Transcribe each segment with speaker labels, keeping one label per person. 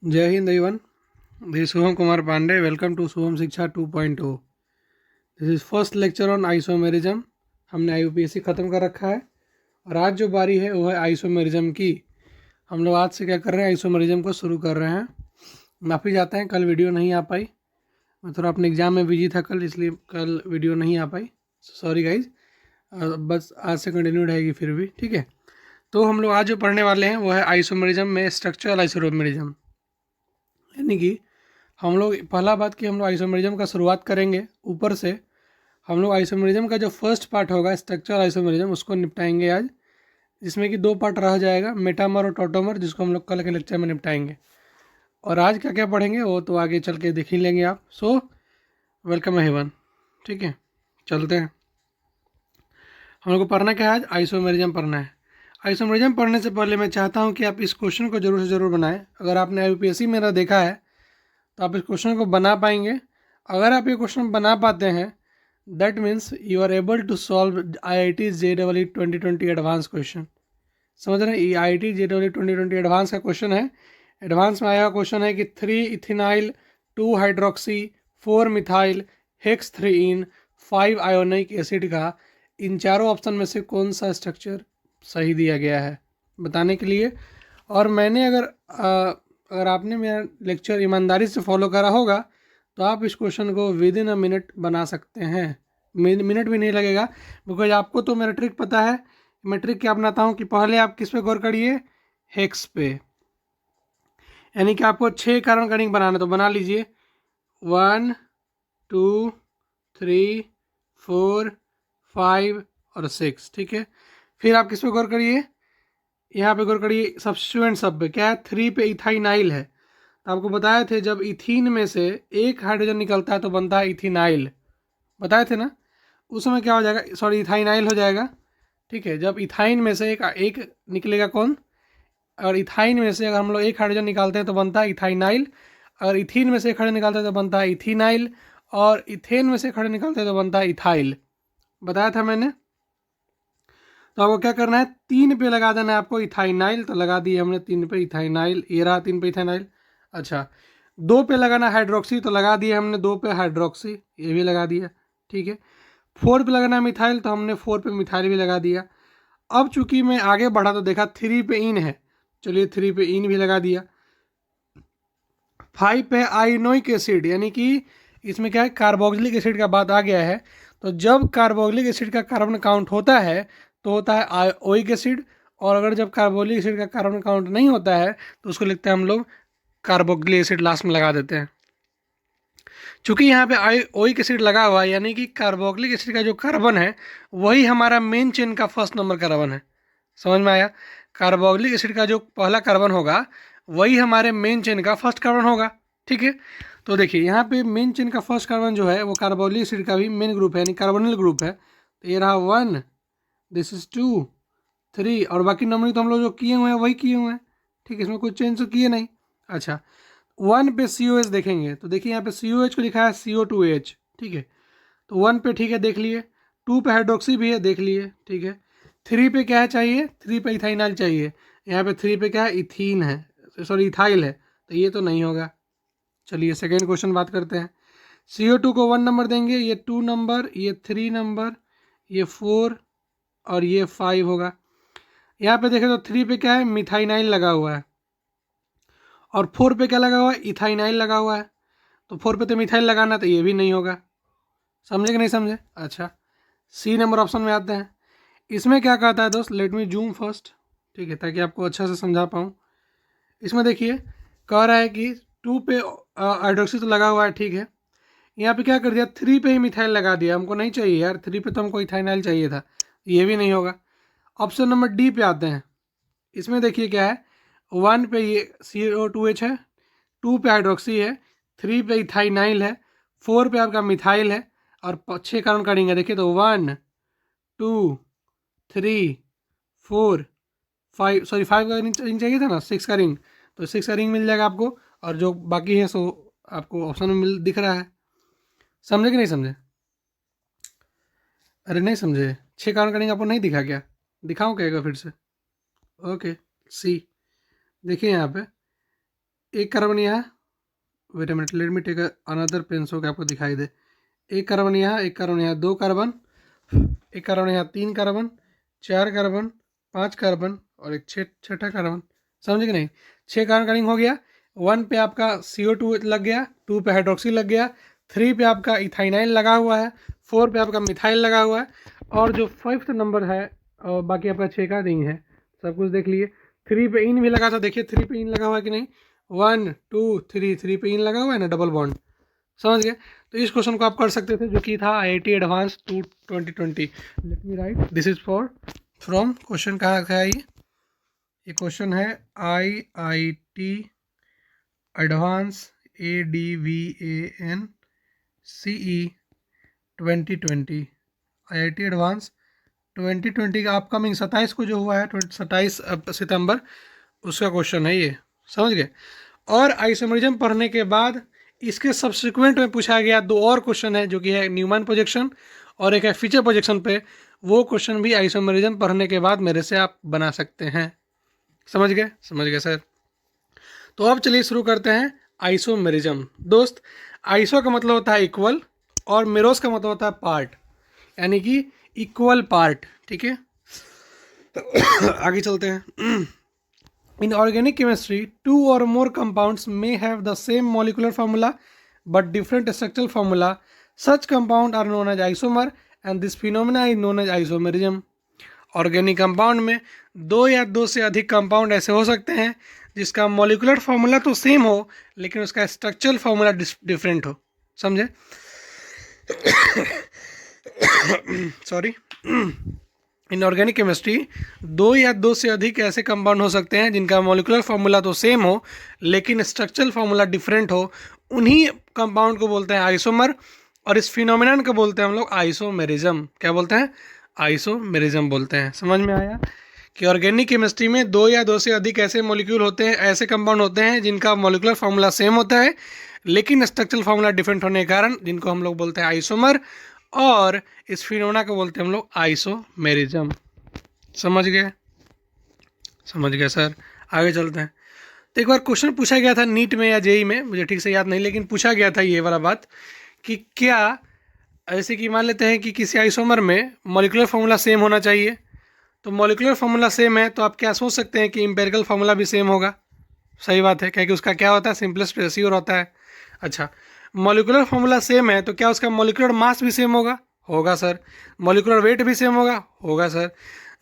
Speaker 1: जय Hind everyone, this is Shubham Kumar Pandey. Welcome to Shubham Shiksha 2.0। This is first lecture on isomerism. हमने IUPAC ख़त्म कर रखा है और आज जो बारी है वो है आइसोमेरिज्म की। हम लोग आज से क्या कर रहे हैं, आइसोमेरिज्म को शुरू कर रहे हैं। माफ़ी चाहते हैं, कल वीडियो नहीं आ पाई। मैं थोड़ा अपने एग्ज़ाम में बिजी था कल, इसलिए कल वीडियो नहीं आ पाई। Sorry guys. बस आज से कंटिन्यू रहेगी फिर भी, ठीक है। तो हम लोग आज जो पढ़ने वाले हैं वो है आइसोमेरिज्म में स्ट्रक्चरल आइसोमेरिज्म। यानी कि हम लोग पहला बात कि हम लोग आइसोमेरिज्म का शुरुआत करेंगे ऊपर से। हम लोग आइसोमेरिज्म का जो फर्स्ट पार्ट होगा स्ट्रक्चरल आइसोमेरिज्म, उसको निपटाएंगे आज, जिसमें कि दो पार्ट रह जाएगा, मेटामर और टॉटोमर, जिसको हम लोग कल के लेक्चर में निपटाएंगे। और आज क्या क्या पढ़ेंगे वो तो आगे चल के देख ही लेंगे आप। सो वेलकम एवरीवन, ठीक है। चलते हैं। हम लोग को पढ़ना क्या है आज, आइसोमेरिज्म पढ़ना है। आइसोमेरिज्म पढ़ने से पहले मैं चाहता हूँ कि आप इस क्वेश्चन को जरूर से ज़रूर बनाएं। अगर आपने आईयूपीएससी मेरा देखा है तो आप इस क्वेश्चन को बना पाएंगे। अगर आप ये क्वेश्चन बना पाते हैं, that means you are able to solve IIT JEE 2020 advance question. समझ रहे हैं, ये IIT JEE 2020 एडवांस का क्वेश्चन है। एडवांस में आया क्वेश्चन है कि 3 ethynyl 2 hydroxy 4 methyl hex 3 5 ynoic acid का इन चारों ऑप्शन में से कौन सा स्ट्रक्चर सही दिया गया है बताने के लिए। और मैंने अगर आपने मेरा लेक्चर ईमानदारी से फॉलो करा होगा तो आप इस क्वेश्चन को विद इन अ मिनट बना सकते हैं। मिनट भी नहीं लगेगा, बिकॉज आपको तो मेरा ट्रिक पता है। मैं ट्रिक क्या अपनाता हूँ कि पहले आप किस पे गौर करिए, हेक्स पे। यानी कि आपको 6 कार्बन का रिंग बनाना, तो बना लीजिए 1 2 3 4 5 और 6, ठीक है। फिर आप किस पे गौर करिए, यहाँ पे गौर करिए सब्स्टिट्यूएंट सब पे। क्या है, 3 पे इथाइनाइल है। तो आपको बताए थे जब इथीन में से एक हाइड्रोजन निकलता है तो बनता है इथिनाइल, बताए थे ना। उस समय क्या हो जाएगा, सॉरी इथाइनाइल हो जाएगा, ठीक है। जब इथाइन में से एक निकलेगा कौन, और इथाइन में से अगर हम लोग एक हाइड्रोजन निकालते हैं तो बनता है इथाइनाइल। अगर इथीन में से एक हाइड्रोजन निकालते हैं तो बनता है इथीनाइल। और इथेन में से एक हाइड्रोजन निकालते हैं तो बनता है इथाइल, बताया था मैंने। तो आपको क्या करना है, 3 पे लगा देना है आपको इथाइनाइल, तो लगा दिए हमने 3 पे इथाइनाइल, ये रहा 3 पे इथाइनाइल। अच्छा, 2 पे लगाना हाइड्रोक्सी, तो लगा दिए हमने 2 पे हाइड्रोक्सी, ये भी लगा दिया, ठीक है। 4 पे लगाना है मिथाइल, तो हमने 4 पे मिथाइल भी लगा दिया। अब चूंकि मैं आगे बढ़ा तो देखा 3 पे इन है, चलिए 3 पे इन भी लगा दिया। 5 पे आयोनिक एसिड, यानी कि इसमें क्या है, कार्बोक्सिलिक एसिड का बात आ गया है। तो जब कार्बोक्सिलिक एसिड का कार्बन काउंट होता है तो होता है ओइक एसिड, और अगर जब कार्बोक्सिलिक एसिड का कार्बन काउंट नहीं होता है तो उसको लिखते हैं हम लोग कार्बोक्सिलिक एसिड, लास्ट में लगा देते हैं। चूंकि यहाँ पे ओइक एसिड लगा हुआ है, यानी कि कार्बोक्सिलिक एसिड का जो कार्बन है वही हमारा मेन चेन का फर्स्ट नंबर कार्बन है। समझ में आया, कार्बोक्सिलिक एसिड का जो पहला कार्बन होगा वही हमारे मेन चेन का फर्स्ट कार्बन होगा, ठीक है। तो देखिए यहाँ पे मेन चेन का फर्स्ट कार्बन जो है वो कार्बोक्सिलिक एसिड का भी मेन ग्रुप है, यानी कार्बोनिल ग्रुप है। तो ये रहा 1, दिस इज 2 3, और बाकी नंबरिंग तो हम लोग जो किए हुए हैं वही किए हुए हैं, ठीक है। इसमें कोई चेंज तो किए नहीं। अच्छा, 1 पे COH देखेंगे तो देखिए यहाँ पे COH को लिखा है CO2H, ठीक है। तो 1 पे ठीक है, देख लिए। 2 पे हाइड्रोक्सी भी है, देख लिए, ठीक है। 3 पे क्या है चाहिए, 3 पे इथाइनाइल चाहिए। यहाँ पे 3 पे क्या है, इथीन है, सॉरी इथाइल है, तो ये तो नहीं होगा। चलिए सेकेंड क्वेश्चन बात करते हैं। CO2 को 1 नंबर देंगे, ये 2 नंबर, ये 3 नंबर, ये 4 और ये 5 होगा। यहाँ पे देखें तो 3 पे क्या है, मिथाइनाइल लगा हुआ है, और 4 पे क्या लगा हुआ है, इथाइनाइल लगा हुआ है। तो 4 पे तो मिथाइल लगाना, तो ये भी नहीं होगा। समझे कि नहीं समझे। अच्छा, C नंबर ऑप्शन में आते हैं। इसमें क्या कहता है दोस्त, लेट मी जूम फर्स्ट, ठीक है, ताकि आपको अच्छा से समझा पाऊँ। इसमें देखिए कह रहा है कि 2 पे हाइड्रोक्सी तो लगा हुआ है, ठीक है। यहाँ पे क्या कर दिया, 3 पे ही मिथाइल लगा दिया। हमको नहीं चाहिए यार, 3 पे तो हमको इथाइनाइल चाहिए था, ये भी नहीं होगा। ऑप्शन नंबर D पे आते हैं। इसमें देखिए क्या है, 1 पे ये CO2H है, 2 पे हाइड्रोक्सी है, 3 पे इथाइनाइल है, 4 पे आपका मिथाइल है, और 6 कार्बन का रिंग है। देखिए तो 1 2 3 4 5, सॉरी 5 का रिंग चाहिए था ना, 6 का रिंग, तो 6 का रिंग मिल जाएगा आपको। और जो बाकी है सो आपको ऑप्शन में मिल दिख रहा है। समझे कि नहीं समझे, अरे नहीं समझे, 6 कार्बन का रिंग आपको नहीं दिखा क्या, दिखाऊँ क्या फिर से। ओके, C देखिए यहाँ पे एक कार्बन यहाँ, wait a minute, let me take another pen so कि आपको दिखाई दे। एक कार्बन यहाँ, एक कार्बन यहाँ, 2 कार्बन, एक कार्बन यहाँ, 3 कार्बन, 4 कार्बन, 5 कार्बन और एक छठा कार्बन। समझ गए नहीं? 6 कार्बन कटिंग हो गया। 1 पे आपका CO2 लग गया, 2 पे हाइड्रोक्सी लग गया, 3 पे आपका इथाइनाइल लगा हुआ है, 4 पे आपका मिथाइल लगा हुआ है, और जो 5th नंबर है और बाकी आपका 6 का नहीं है, सब कुछ देख लिए। 3 पे इन भी लगा था, देखिए 3 पे इन लगा हुआ है कि नहीं, 1 2 3 पे इन लगा हुआ है ना, डबल बॉन्ड। समझ गए? तो इस क्वेश्चन को आप कर सकते थे, जो कि था IIT advance 2020। Late me right, this is for from, question कहाँ का है ये क्वेश्चन है IIT advance ADVANCE 2020। IIT advance 2020 का अपकमिंग 27 को जो हुआ है, 27 सितंबर, उसका क्वेश्चन है ये। समझ गए? और आइसोमेरिज्म पढ़ने के बाद इसके सब्सिक्वेंट में पूछा गया 2 और क्वेश्चन है, जो कि है न्यूमैन प्रोजेक्शन और एक है फीचर प्रोजेक्शन पे। वो क्वेश्चन भी आइसोमेरिज्म पढ़ने के बाद मेरे से आप बना सकते हैं। समझ गए? समझ गए सर। तो अब चलिए शुरू करते हैं आइसोमेरिज्म। दोस्त, आइसो का मतलब होता है इक्वल और मेरोस का मतलब होता है पार्ट, यानी कि इक्वल पार्ट। ठीक है, तो आगे चलते हैं। In organic chemistry, 2 or more compounds may have the same molecular formula but different structural formula. Such compounds are known as isomer and this phenomena is known as isomerism. Organic compound में 2 या 2 से अधिक compound ऐसे हो सकते हैं जिसका molecular formula तो सेम हो लेकिन उसका स्ट्रक्चरल फार्मूला डिफरेंट हो। समझे? सॉरी। इन ऑर्गेनिक केमिस्ट्री 2 या 2 से अधिक ऐसे कंपाउंड हो सकते हैं जिनका मॉलिकुलर फार्मूला तो सेम हो लेकिन स्ट्रक्चरल फार्मूला डिफरेंट हो। उन्हीं कंपाउंड को बोलते हैं आइसोमर, और इस फिनोमिनन को बोलते हैं हम लोग आइसोमेरिज्म। क्या बोलते हैं? आइसोमेरिज्म बोलते हैं। समझ में आया कि ऑर्गेनिक केमिस्ट्री में 2 या 2 से अधिक ऐसे मॉलिक्यूल होते हैं, ऐसे कंपाउंड होते हैं जिनका मॉलिकुलर फार्मूला सेम होता है लेकिन स्ट्रक्चरल फार्मूला डिफरेंट होने के कारण जिनको हम लोग बोलते हैं आइसोमर, और इस फिनोमेना को बोलते हैं हम लोग आइसोमेरिज्म। समझ गए? समझ गए सर। आगे चलते हैं। तो एक बार क्वेश्चन पूछा गया था नीट में या जेई में, मुझे ठीक से याद नहीं, लेकिन पूछा गया था ये वाला बात कि क्या ऐसे कि मान लेते हैं कि किसी आइसोमर में मॉलिकुलर फार्मूला सेम होना चाहिए, तो मॉलिकुलर फार्मूला सेम है तो आप क्या सोच सकते हैं कि एम्पिरिकल फार्मूला भी सेम होगा। सही बात है, क्योंकि उसका क्या होता है, सिंपलेस्ट रेशियो होता है। अच्छा, मॉलिकुलर फार्मूला सेम है तो क्या उसका मॉलिकुलर मास भी सेम होगा? होगा सर। मॉलिकुलर वेट भी सेम होगा? होगा सर।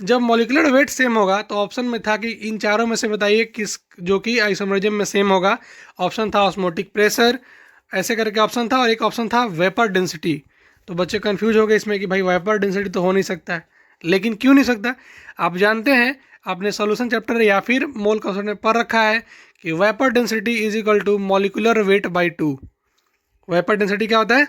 Speaker 1: जब मॉलिकुलर वेट सेम होगा तो ऑप्शन में था कि इन चारों में से बताइए किस जो कि आइसोमेरिज्म में सेम होगा। ऑप्शन था ऑस्मोटिक प्रेशर, ऐसे करके ऑप्शन था, और एक ऑप्शन था वेपर डेंसिटी। तो बच्चे कंफ्यूज हो गए इसमें कि भाई वेपर डेंसिटी तो हो नहीं सकता है। लेकिन क्यों नहीं सकता? आप जानते हैं, आपने सॉल्यूशन चैप्टर या फिर मोल कॉन्सेप्ट में पढ़ रखा है कि vapour density is equal to molecular weight by 2। Vapour density क्या होता है?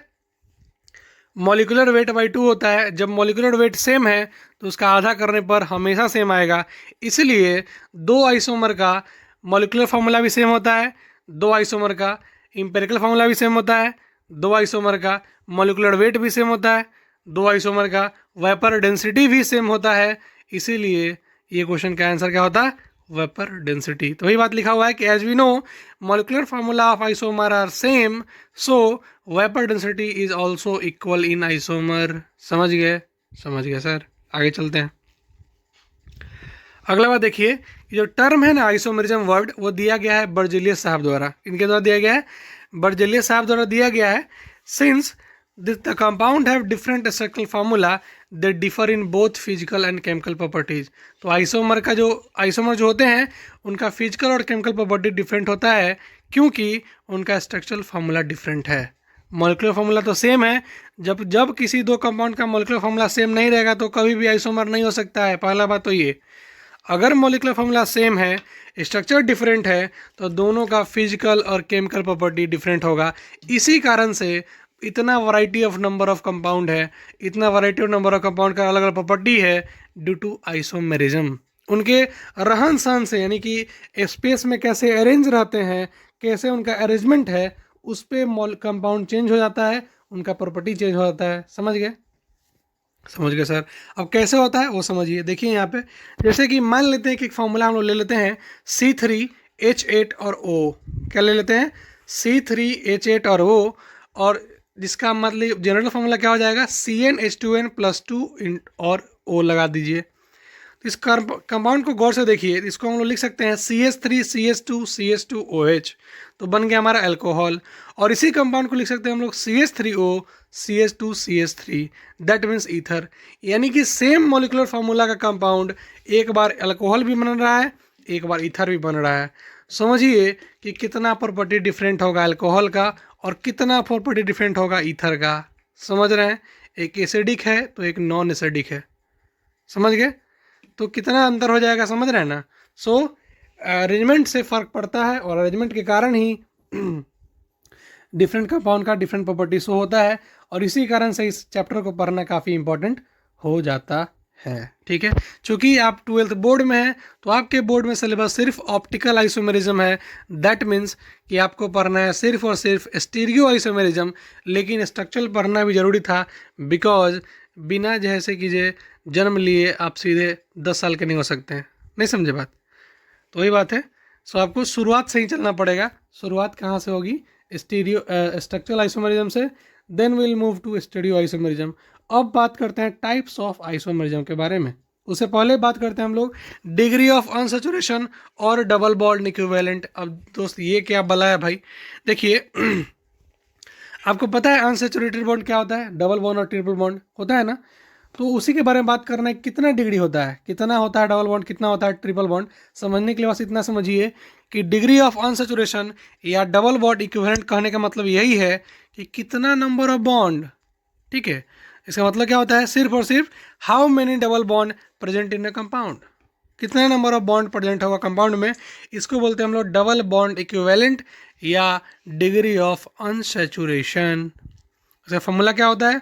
Speaker 1: मॉलिकुलर वेट बाई 2 होता है। जब मॉलिकुलर वेट सेम है तो उसका आधा करने पर हमेशा सेम आएगा। इसलिए 2 आइसोमर का मॉलिकुलर फार्मूला भी सेम होता है, 2 आइसोमर का एम्पिरिकल फार्मूला भी सेम होता है, 2 आइसोमर का मॉलिकुलर वेट भी सेम होता है, 2 आइसोमर का वेपर डेंसिटी भी सेम होता है। इसीलिए ये क्वेश्चन का आंसर क्या होता है? Vapour density. तो वही बात लिखा हुआ है कि as we know molecular formula of isomer are same, so vapour density is also equal in isomer. समझ गए? समझ गए सर। आगे चलते हैं। अगला बात देखिए, ये जो टर्म है ना आइसोमेरिज्म वर्ड, वो दिया गया है बर्जेलियस साहब द्वारा। इनके द्वारा दिया गया है, बर्जेलियस साहब द्वारा दिया गया है। Since the compound have different structural formula they differ in both physical and chemical properties. तो आइसोमर जो होते हैं उनका फिजिकल और केमिकल प्रॉपर्टी डिफरेंट होता है क्योंकि उनका स्ट्रक्चरल फार्मूला डिफरेंट है। मॉलिकुलर फार्मूला तो सेम है। जब किसी 2 कंपाउंड का मॉलिकुलर फार्मूला सेम नहीं रहेगा तो कभी भी आइसोमर नहीं हो सकता है। पहला बात तो ये। अगर मॉलिकुलर फार्मूला सेम है, स्ट्रक्चर डिफरेंट है, तो दोनों का फिजिकल और केमिकल प्रॉपर्टी डिफरेंट होगा। इसी कारण से इतना variety of number of compound है, इतना variety of number of compound का अलग अलग प्रॉपर्टी है ड्यू टू आइसोमेरिज्म। उनके रहन सहन से, यानी कि स्पेस में कैसे अरेंज रहते हैं, कैसे उनका अरेंजमेंट है, उस पर कंपाउंड चेंज हो जाता है, उनका प्रॉपर्टी चेंज हो जाता है। समझ गए? समझ गए सर। अब कैसे होता है वो समझिए। देखिए यहाँ पे, जैसे कि मान लेते हैं कि एक फॉर्मूला हम लोग ले लेते हैं H8 और O, क्या ले लेते हैं C3H8 और O, और जिसका मतलब जनरल फॉर्मूला क्या हो जाएगा CnH2n+2 और O लगा दीजिए। तो इस कंपाउंड को गौर से देखिए, इसको हम लोग लिख सकते हैं CH3CH2CH2OH, तो बन गया हमारा अल्कोहल। और इसी कंपाउंड को लिख सकते हैं हम लोग CH3O CH2CH3, that means ether. यानी कि सेम मॉलिकुलर फार्मूला का कंपाउंड एक बार अल्कोहल भी बन रहा है, एक बार ईथर भी बन रहा है। समझिए कि कितना प्रॉपर्टी डिफरेंट होगा अल्कोहल का और कितना प्रॉपर्टी डिफरेंट होगा ईथर का। समझ रहे हैं, एक एसिडिक है तो एक नॉन एसिडिक है, समझ गए, तो कितना अंतर हो जाएगा, समझ रहे हैं ना। सो अरेंजमेंट से फ़र्क पड़ता है और अरेंजमेंट के कारण ही डिफरेंट कंपाउंड का डिफरेंट प्रॉपर्टी शो होता है, और इसी कारण से इस चैप्टर को पढ़ना काफ़ी इंपॉर्टेंट हो जाता है। ठीक है, चूँकि आप 12th बोर्ड में हैं तो आपके बोर्ड में सिलेबस सिर्फ ऑप्टिकल आइसोमेरिज्म है, दैट मीन्स कि आपको पढ़ना है सिर्फ और सिर्फ स्टीरियो आइसोमेरिज्म। लेकिन स्ट्रक्चरल पढ़ना भी ज़रूरी था, बिकॉज बिना जैसे कीजिए जन्म लिए आप सीधे 10 साल के नहीं हो सकते हैं, नहीं समझे बात, तो वही बात है। सो आपको शुरुआत से ही चलना पड़ेगा। शुरुआत कहाँ से होगी, स्ट्रक्चरल आइसोमेरिज्म से, then will move to stereo isomerism. अब बात करते हैं टाइप्स ऑफ आइसोमेरिज्म के बारे में। उससे पहले बात करते हैं हम लोग डिग्री ऑफ अनसैचुरेशन और डबल बॉन्ड इक्विवेलेंट। अब दोस्त ये क्या बला है भाई, देखिए आपको पता है अनसैचुरेटेड बॉन्ड क्या होता है, डबल बॉन्ड और ट्रिपल बॉन्ड होता है ना, तो उसी के बारे में बात करना है। कितना डिग्री होता है, कितना होता है डबल बॉन्ड, कितना होता है ट्रिपल बॉन्ड। समझने के लिए बस इतना समझिए कि डिग्री ऑफ अनसैचुरेशन या डबल बॉन्ड इक्विवेलेंट कहने का मतलब यही है कि कितना नंबर ऑफ बॉन्ड। ठीक है, इसका मतलब क्या होता है, सिर्फ और सिर्फ how many double bond present in a compound, कितना नंबर ऑफ बॉन्ड प्रेजेंट होगा कंपाउंड में, इसको बोलते हैं हम लोग डबल बॉन्ड इक्विवेलेंट या डिग्री ऑफ अनसैचुरेशन। इसका फॉर्मूला क्या होता है,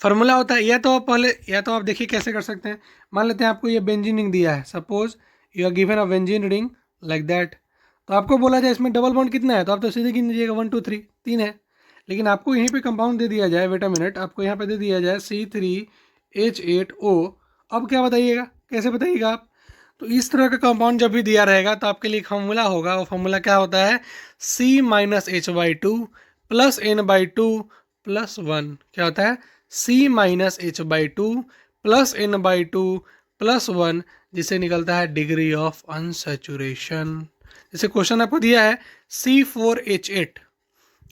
Speaker 1: फार्मूला होता है, या तो आप पहले, या तो आप देखिए कैसे कर सकते हैं। मान लेते हैं आपको ये बेंजीन रिंग दिया है, suppose you are given a benzene ring like that, तो आपको बोला जाए इसमें डबल बॉन्ड कितना है, तो आप तो सीधे गिन दीजिएगा 1 2 3, 3 है। लेकिन आपको यहीं पे कंपाउंड दे दिया जाए, वेट अ मिनट, आपको यहाँ पे दे दिया जाए C3H8O, अब क्या बताइएगा, कैसे बताइएगा आप। तो इस तरह का कंपाउंड जब भी दिया रहेगा तो आपके लिए एक फार्मूला होगा, वो फार्मूला क्या होता है C-H/2 + N/2 + 1, क्या होता है C-H/2 + N/2 + 1, जिसे निकलता है डिग्री ऑफ अनसैचुरेशन। जैसे क्वेश्चन आपको दिया है C4H8,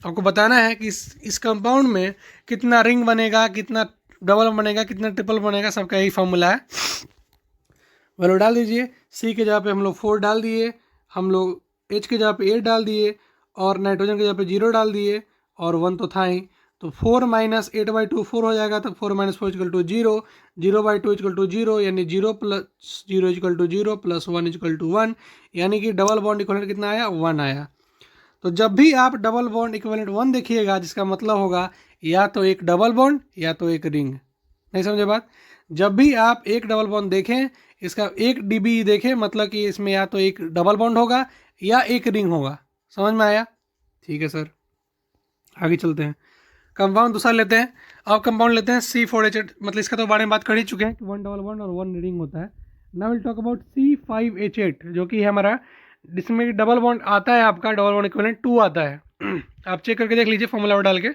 Speaker 1: आपको बताना है कि इस कंपाउंड में कितना रिंग बनेगा, कितना डबल बनेगा, कितना ट्रिपल बनेगा, सबका यही फार्मूला है। वैल्यू डाल दीजिए, C के जगह पे हम लोग 4 डाल दिए, हम लोग H के जगह पे 8 डाल दिए, और नाइट्रोजन के जगह पे 0 डाल दिए, और 1 तो था ही, तो 4 - 8/2 4 हो जाएगा, तो 4 - 4 = 0, 0/2 = 0, यानी 0 + 0 = 0 + 1 = 1, यानी कि डबल बॉन्ड इक्विवेलेंट कितना आया, 1 आया। तो जब भी आप डबल बॉन्ड इक्विवेलेंट 1 देखिएगा, जिसका मतलब होगा या तो एक डबल बॉन्ड या तो एक रिंग, नहीं समझे बात। जब भी आप एक डबल बॉन्ड देखें, इसका एक DB देखें, मतलब कि इसमें या तो एक डबल बॉन्ड होगा या एक रिंग होगा। समझ में आया, ठीक है सर, आगे चलते हैं। कंपाउंड दूसरा लेते हैं, अब कंपाउंड लेते हैं C4H8, मतलब इसका तो बारे में बात कर ही चुके हैं कि 1 डबल बॉन्ड और 1 रिंग होता है। Now will talk about C5H8, जो कि है हमारा, जिसमें डबल बॉन्ड आता है, आपका डबल बॉन्ड इक्विवेलेंट 2 आता है। आप चेक करके देख लीजिए फॉर्मूला डाल के।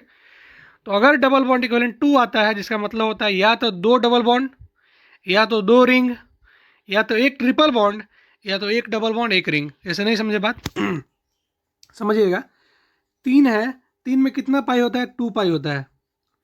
Speaker 1: तो अगर डबल बॉन्ड इक्विवेलेंट 2 आता है, जिसका मतलब होता है या तो 2 डबल बॉन्ड, या तो 2 रिंग, या तो एक ट्रिपल बॉन्ड, या तो एक डबल बॉन्ड एक रिंग। ऐसे नहीं समझे बात समझिएगा, 3 है, 3 में कितना पाई होता है, 2 पाई होता है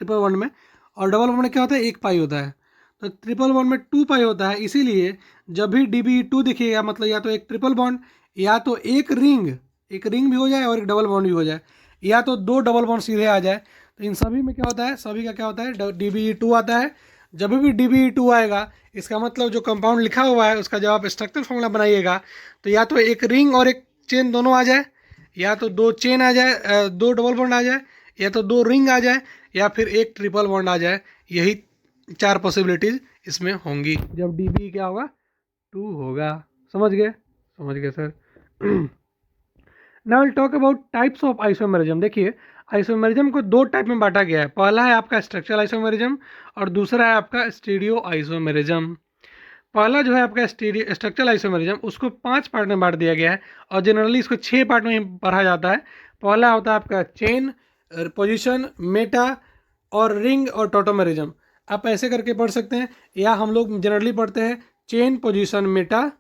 Speaker 1: ट्रिपल बॉन्ड में, और डबल बॉन्ड में क्या होता है, 1 पाई होता है। तो ट्रिपल बॉन्ड में 2 पाई होता है, इसीलिए जब भी DB2 दिखेगा, मतलब या तो एक ट्रिपल बॉन्ड, या तो एक रिंग भी हो जाए और एक डबल बॉन्ड भी हो जाए, या तो 2 डबल बॉन्ड सीधे आ जाए। तो इन सभी में क्या होता है, सभी का क्या होता है, DB2 आता है। जब भी DB2 आएगा, इसका मतलब जो कंपाउंड लिखा हुआ है उसका जब आप स्ट्रक्चर फॉर्मूला बनाइएगा, तो या तो एक रिंग और एक चेन दोनों आ जाए, या तो 2 चेन आ जाए, 2 डबल बॉन्ड आ जाए, या तो 2 रिंग आ जाए, या फिर एक ट्रिपल बॉन्ड आ जाए। यही 4 पॉसिबिलिटीज इसमें होंगी जब DB क्या होगा, 2 होगा। समझ गए sir. Now will talk about types of isomerism. देखिए आइसोमेरिज्म को 2 टाइप में बांटा गया है, पहला है आपका स्ट्रक्चरल आइसोमेरिज्म और दूसरा है आपका स्टीरियो आइसोमेरिज्म। पहला जो है आपका स्ट्रक्चरल आइसोमेरिज्म, उसको 5 पार्ट में बांट दिया गया है और जनरली इसको 6 पार्ट में पढ़ा जाता है। पहला होता है आपका चेन, पोजीशन, मेटा और रिंग और टोटोमेरिज्म। आप ऐसे करके पढ़ सकते हैं, या हम लोग जनरली पढ़ते हैं chain, position, Meta,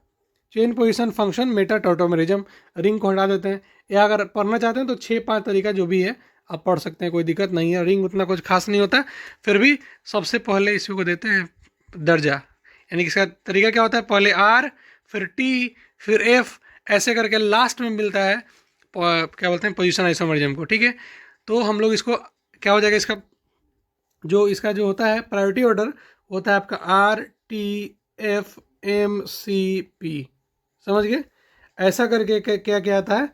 Speaker 1: chain, position, function, Meta, tautomerism, ring को हटा देते हैं। या अगर पढ़ना चाहते हैं तो 6-5 तरीका जो भी है आप पढ़ सकते हैं, कोई दिक्कत नहीं है। रिंग उतना कुछ खास नहीं होता, फिर भी सबसे पहले इसी को देते हैं दर्जा। यानी कि इसका तरीका क्या होता है, पहले आर, फिर टी, फिर एफ, ऐसे करके लास्ट में मिलता है क्या बोलते हैं, पोजीशन आइसोमेरिज्म को। ठीक है, तो हम लोग इसको क्या हो जाएगा, इसका जो होता है प्रायोरिटी ऑर्डर होता है आपका R T F M C P. समझ गए? ऐसा करके क्या क्या आता है,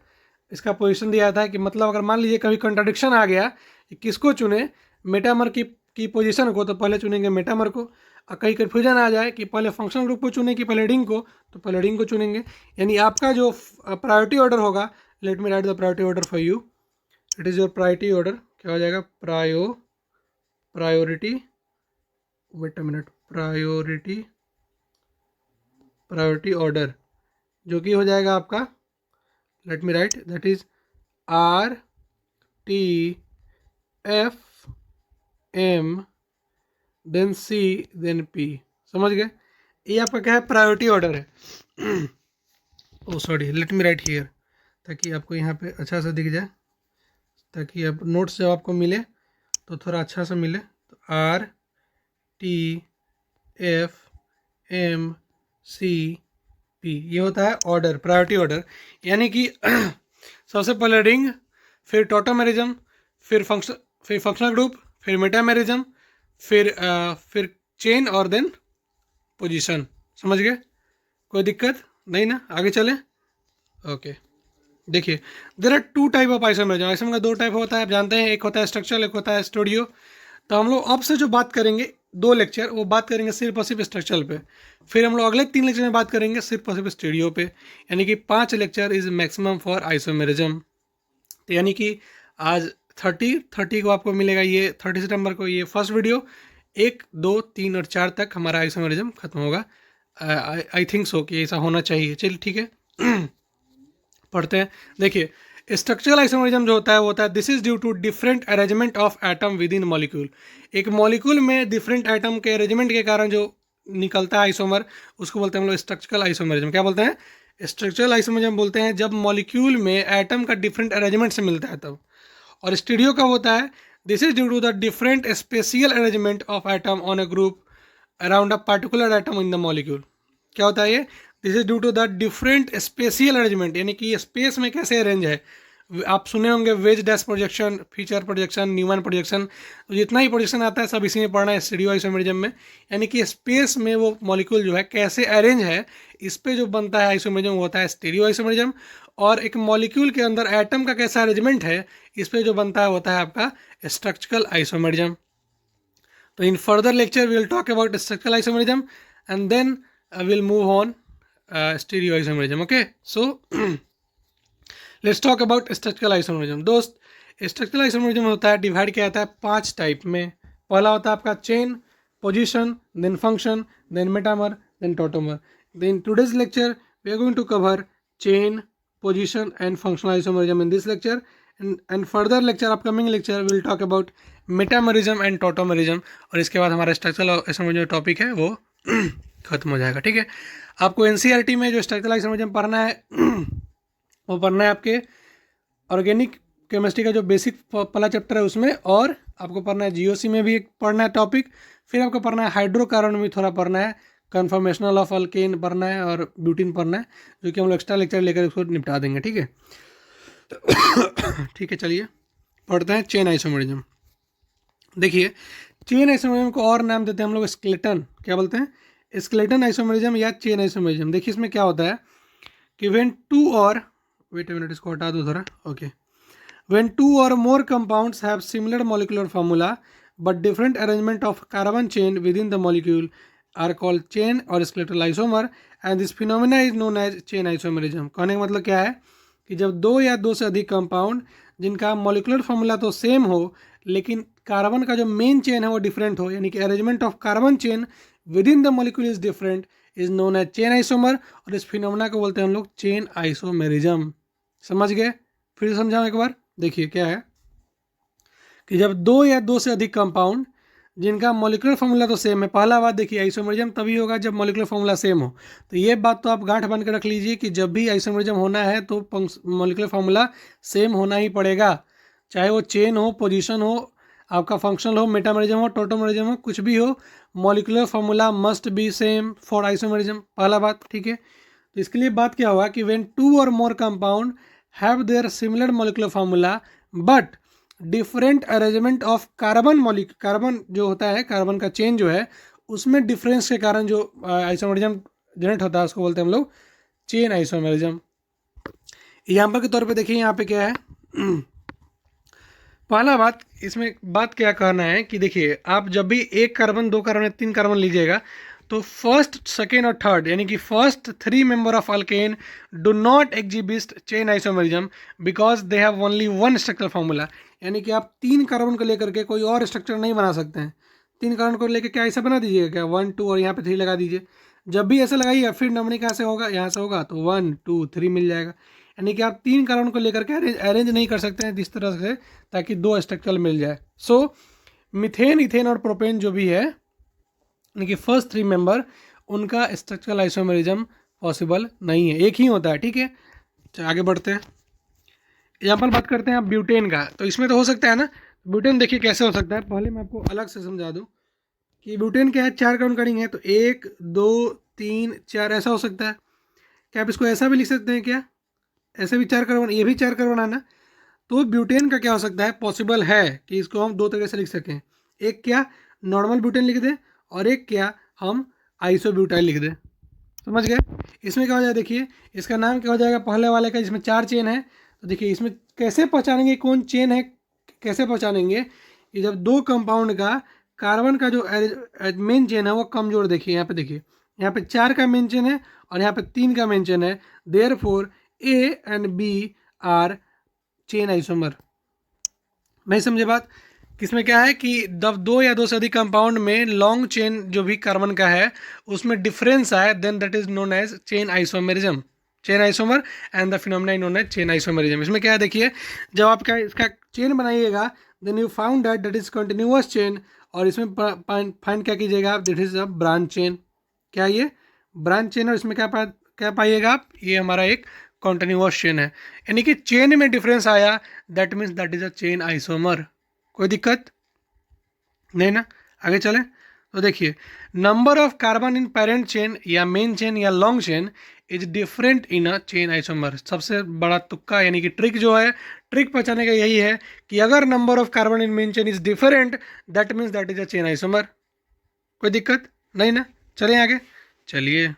Speaker 1: इसका पोजीशन दिया जाता है कि मतलब अगर मान लीजिए कभी कंट्राडिक्शन आ गया कि किसको चुने, मेटामर की पोजीशन को, तो पहले चुनेंगे मेटामर को। और कहीं कन्फ्यूजन आ जाए कि पहले फंक्शनल ग्रुप को चुने कि पहले रिंग को, तो पहले रिंग को चुनेंगे। यानी आपका जो प्रायोरिटी ऑर्डर होगा, let me write the priority order for you, it is your priority order. क्या हो जाएगा, priority, wait a minute, priority order, जो कि हो जाएगा आपका, let me write, that is R T F M then C then P. समझ गए? ये आपका क्या है, प्रायोरिटी ऑर्डर है। Oh sorry, let me write here, ताकि आपको यहाँ पे अच्छा से दिख जाए, ताकि अब नोट्स जब आपको मिले तो थोड़ा अच्छा से मिले। तो R T F M C P, ये होता है ऑर्डर, प्रायोरिटी ऑर्डर। यानी कि सबसे पहले रिंग, फिर टोटोमेरिज्म, फिर फंक्शनल ग्रुप, फिर मेटामेरिज्म, फिर चेन और देन पोजीशन। समझ गए? कोई दिक्कत नहीं ना? आगे चलें। ओके, देखिए, there are 2 type of isomerism. Isomerism का 2 टाइप होता है, आप जानते हैं, एक होता है स्ट्रक्चरल, एक होता है स्टूडियो। तो हम लोग अब से जो बात करेंगे 2 लेक्चर, वो बात करेंगे सिर्फ और सिर्फ स्ट्रक्चरल पे। फिर हम लोग अगले 3 लेक्चर में बात करेंगे सिर्फ और सिर्फ स्टूडियो पे। यानी कि 5 lecture is maximum for isomerism. तो यानी कि आज 30 को आपको मिलेगा, ये 30 सितंबर को ये फर्स्ट वीडियो। 1, 2, 3 और 4 तक हमारा आइसोमेरिज्म खत्म होगा। आई थिंक सो कि ऐसा होना चाहिए। चलिए ठीक है, पढ़ते हैं। देखिए, स्ट्रक्चरल आइसोमेरिज्म जो होता है वो होता है, this is due to different arrangement of atom within molecule. एक मॉलिक्यूल में डिफरेंट एटम के अरेंजमेंट के कारण जो निकलता है आइसोमर, उसको बोलते हैं हम लोग स्ट्रक्चरल आइसोमेरिज्म। क्या बोलते हैं? स्ट्रक्चरल आइसोमेरिज्म बोलते हैं जब मॉलिक्यूल में एटम का डिफरेंट अरेंजमेंट से मिलता है तब। और स्टीरियो कब होता है? This is due to the different spatial arrangement of atom on a group around a particular atom in the molecule. क्या होता है ये? This is due to the different spatial arrangement, यानी कि स्पेस में कैसे अरेंज है। आप सुने होंगे wedge dash projection, Fischer projection, Newman projection, तो जितना ही प्रोजेक्शन आता है सब इसी में पढ़ना है स्टीरियो आइसोमेरिज्म में। यानी कि स्पेस में वो मॉलिक्यूल जो है कैसे अरेंज है, इस पे जो बनता है आइसोमेरिज्म वो होता है स्टीरियो आइसोमेरिज्म। और एक मॉलिक्यूल के अंदर एटम का कैसा अरेंजमेंट है, इस पे जो बनता है होता है आपका स्ट्रक्चरल आइसोमेरिज्म। तो in further lecture we will talk about structural isomerism and then we'll move on stereo isomerism. Okay, so let's talk about structural isomerism. दोस्त, structural isomerism होता है, डिवाइड किया जाता है 5 टाइप में। पहला होता है आपका chain, position, then function, then metamer, then tautomer. In today's lecture we are going to cover chain, position and functional isomerism in this lecture, and further lecture, upcoming lecture, we will talk about metamerism and tautomerism। और इसके बाद हमारा structural isomerism जो topic है वो खत्म हो जाएगा। ठीक है, आपको एनसीईआरटी में जो स्ट्रक्चरल आइसोमेरिज्म पढ़ना है वो पढ़ना है आपके ऑर्गेनिक केमिस्ट्री का जो बेसिक पहला चैप्टर है उसमें, और आपको पढ़ना है जीओसी में भी एक पढ़ना है टॉपिक। फिर आपको पढ़ना है हाइड्रोकार्बन में थोड़ा पढ़ना है, कन्फर्मेशनल ऑफ अल्केन पढ़ना है और ब्यूटीन पढ़ना है, जो कि हम लोग एक्स्ट्रा लेक्चर लेकर उसको निपटा देंगे। ठीक है, ठीक है, चलिए पढ़ते हैं चेन आइसोमेरिज्म। देखिए, चेन आइसोमेरिज्म को और नाम देते हैं हम लोग स्केलेटन। क्या बोलते हैं? स्केलेटन आइसोमेरिज्म या चेन आइसोमेरिज्म। देखिए, इसमें क्या होता है कि व्हेन 2 और वेट अ मिनट, इसको हटा दो थोड़ा। Okay, when 2 or more compounds have similar molecular formula but different arrangement of carbon chain with in the molecule are called chain or skeletal isomer, and this phenomena is known as chain isomerism. कहने का मतलब क्या है कि जब 2 या 2 से अधिक कंपाउंड जिनका मॉलिक्यूलर फार्मूला तो सेम हो लेकिन कार्बन का जो मेन चेन है वो डिफरेंट हो, यानी कि arrangement of carbon chain with in the molecule is different, is known as chain isomer, और इस फिनोमेना को बोलते हैं हम लोग चेन आइसोमेरिज्म। समझ गए? फिर समझाऊं एक बार। देखिए क्या है कि जब दो या दो से अधिक कंपाउंड जिनका मॉलिक्यूलर फार्मूला तो सेम है, पहला बात देखिए आइसोमेरिज्म तभी होगा जब मॉलिक्यूलर फार्मूला सेम हो। तो ये बात तो आप गांठ बन के रख लीजिए कि जब भी आइसोमेरिज्म होना है तो मॉलिक्यूलर फार्मूला सेम होना ही पड़ेगा, चाहे वो चेन हो, पोजीशन हो, आपका फंक्शनल हो, मेटामेरिज्म हो, टोटोमेरिज्म हो, कुछ भी हो, molecular formula must be same for isomerism. पहला बात, ठीक है। तो इसके लिए बात क्या होगा कि when two or more compound have their similar molecular formula but different arrangement of carbon जो होता है, कार्बन का चेन जो है उसमें डिफरेंस के कारण जो आइसोमेरिज्म जनरेट होता है उसको बोलते हैं हम लोग चेन आइसोमेरिज्म। एग्जाम्पल के तौर पे देखिए यहाँ पे क्या है पहला बात, इसमें बात क्या करना है कि देखिए आप जब भी एक कार्बन, दो कार्बन या तीन कार्बन लीजिएगा तो फर्स्ट, सेकेंड और थर्ड यानी कि first three member of alkane do not exhibit chain isomerism because they have only one structural formula. यानी कि आप तीन कार्बन को लेकर के कोई और स्ट्रक्चर नहीं बना सकते हैं। तीन कार्बन को लेकर क्या ऐसा बना दीजिएगा क्या, 1 2 और यहाँ पे 3 लगा दीजिए। जब भी ऐसा लगाइए फिर नंबरिंग कहाँ से होगा, यहाँ से होगा, तो 1 2 3 मिल जाएगा। यानी कि आप तीन कार्बन को लेकर के अरेंज नहीं कर सकते हैं जिस तरह से ताकि दो स्ट्रक्चर मिल जाए। सो मीथेन, इथेन और प्रोपेन जो भी है यानी कि फर्स्ट थ्री मेंबर, उनका स्ट्रक्चरल आइसोमेरिज्म पॉसिबल नहीं है, एक ही होता है, ठीक है। आगे बढ़ते हैं। एग्जाम्पल बात करते हैं आप ब्यूटेन का, तो इसमें तो हो सकता है ना। ब्यूटेन देखिए कैसे हो सकता है, पहले मैं आपको अलग से समझा दूं कि ब्यूटेन क्या है, चार कार्बन कटिंग है तो 1 2 3 4 ऐसा हो सकता है। क्या आप इसको ऐसा भी लिख सकते हैं क्या, ऐसे भी चार कार्बन, ये भी चार कार्बन आना। तो ब्यूटेन का क्या हो सकता है, पॉसिबल है कि इसको हम दो तरह से लिख सकें। एक क्या नॉर्मल ब्यूटेन लिख दें और एक क्या हम आइसोब्यूटाइल लिख दें। समझ गए? इसमें क्या हो जाएगा देखिए, इसका नाम क्या हो जाएगा पहले वाले का, जिसमें चार चेन है। तो देखिए इसमें कैसे पहचानेंगे कौन चेन है, कैसे पहचानेंगे कि जब दो कंपाउंड का कार्बन का जो मेन चेन है वो कमजोर, देखिए यहाँ पे, देखिए यहाँ पे 4 का मेन चेन है और यहाँ पे 3 का मेन चेन है। Therefore A and B are chain isomer. नहीं समझे बात? किसमें क्या है कि जब दो या दो से अधिक कंपाउंड में लॉन्ग चेन जो भी कार्बन का है उसमें डिफरेंस आए then that is known as chain isomerism, chain isomer and the phenomena known as chain isomerism. इसमें क्या है देखिए, जब आप क्या इसका चेन बनाइएगा then you found that that is continuous chain, और इसमें फाइंड क्या कीजिएगा आप, that is a branch chain. क्या ये ब्रांच चेन, और इसमें क्या पाइएगा आप, ये हमारा एक कॉन्टिन्यूअस चेन है। यानी कि चेन में डिफरेंस आया that means that is a chain isomer. कोई दिक्कत नहीं ना? आगे चलें तो देखिए, number of carbon in parent chain या मेन चेन या long chain is different in a chain isomer. सबसे बड़ा तुक्का यानी कि ट्रिक जो है, ट्रिक पहचाने का यही है कि अगर number of carbon in main chain is different that means that is a chain isomer. कोई दिक्कत नहीं ना? चलें आगे। चलिए,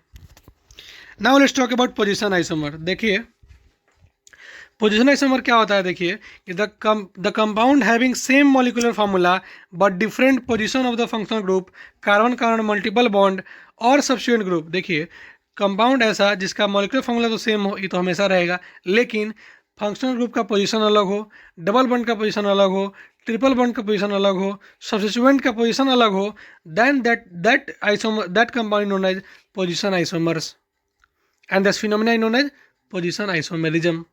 Speaker 1: now let's talk about position isomer. देखिए पोजीशन आइसोमर क्या होता है, देखिए कि the compound having same molecular formula but different position of the functional group, carbon carbon multiple bond और सब्स्टिट्यूएंट ग्रुप। देखिए कंपाउंड ऐसा जिसका मॉलिक्यूलर फार्मूला तो सेम हो, ये तो हमेशा रहेगा, लेकिन फंक्शनल ग्रुप का पोजीशन अलग हो, डबल बॉन्ड का पोजीशन अलग हो, ट्रिपल बॉन्ड का पोजीशन अलग हो, सब्स्टिट्यूएंट का पोजीशन अलग हो, then that compound known as position isomers and this phenomena known as position isomerism.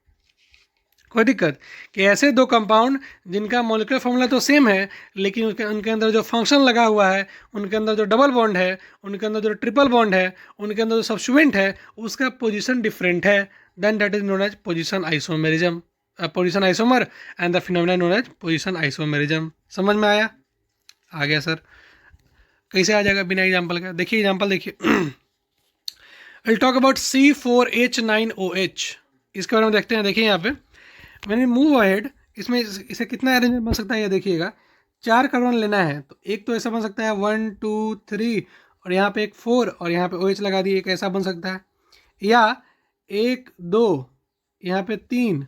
Speaker 1: कोई दिक्कत कि ऐसे दो कंपाउंड जिनका मॉलिक्यूलर फार्मूला तो सेम है लेकिन उनके अंदर जो फंक्शन लगा हुआ है, उनके अंदर जो डबल बॉन्ड है, उनके अंदर जो ट्रिपल बॉन्ड है, उनके अंदर जो सब्स्टिट्यूएंट है, उसका पोजीशन डिफरेंट है, then that is known as position isomerism, position isomer and the phenomena known as position isomerism. समझ में आया? आ गया सर। कैसे आ जाएगा बिना एग्जाम्पल का? देखिए एग्जाम्पल देखिए विल टॉक अबाउट C4H9OH। इसके बारे में देखते हैं। देखिए यहाँ पे मैंने मूव अहेड, इसमें इसे कितना अरेंजमेंट बन सकता है ये देखिएगा। 4 कार्बन लेना है तो एक तो ऐसा बन सकता है 1 2 3 और यहाँ पे एक 4 और यहाँ पे OH लगा दिए, एक ऐसा बन सकता है। या 1 2 यहाँ पे 3